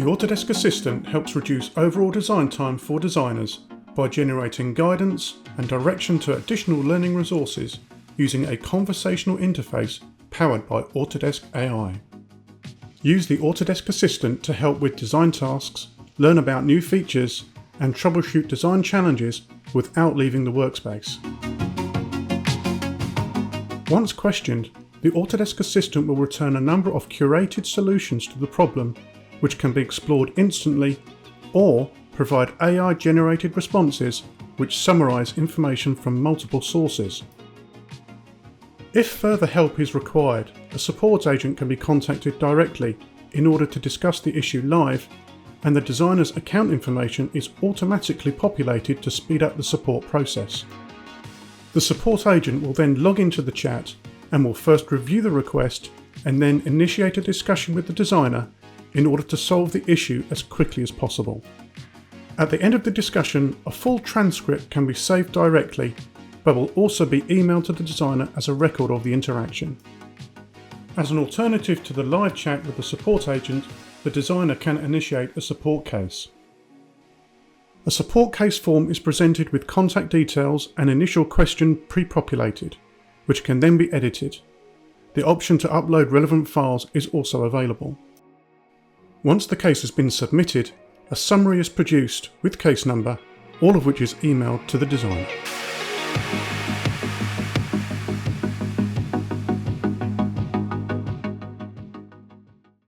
The Autodesk Assistant helps reduce overall design time for designers by generating guidance and direction to additional learning resources using a conversational interface powered by Autodesk AI. Use the Autodesk Assistant to help with design tasks, learn about new features, and troubleshoot design challenges without leaving the workspace. Once questioned, the Autodesk Assistant will return a number of curated solutions to the problem, which can be explored instantly, or provide AI-generated responses which summarize information from multiple sources. If further help is required, a support agent can be contacted directly in order to discuss the issue live, and the designer's account information is automatically populated to speed up the support process. The support agent will then log into the chat and will first review the request and then initiate a discussion with the designer in order to solve the issue as quickly as possible. At the end of the discussion, a full transcript can be saved directly, but will also be emailed to the designer as a record of the interaction. As an alternative to the live chat with the support agent, the designer can initiate a support case. A support case form is presented with contact details and initial question pre-populated, which can then be edited. The option to upload relevant files is also available. Once the case has been submitted, a summary is produced with case number, all of which is emailed to the designer.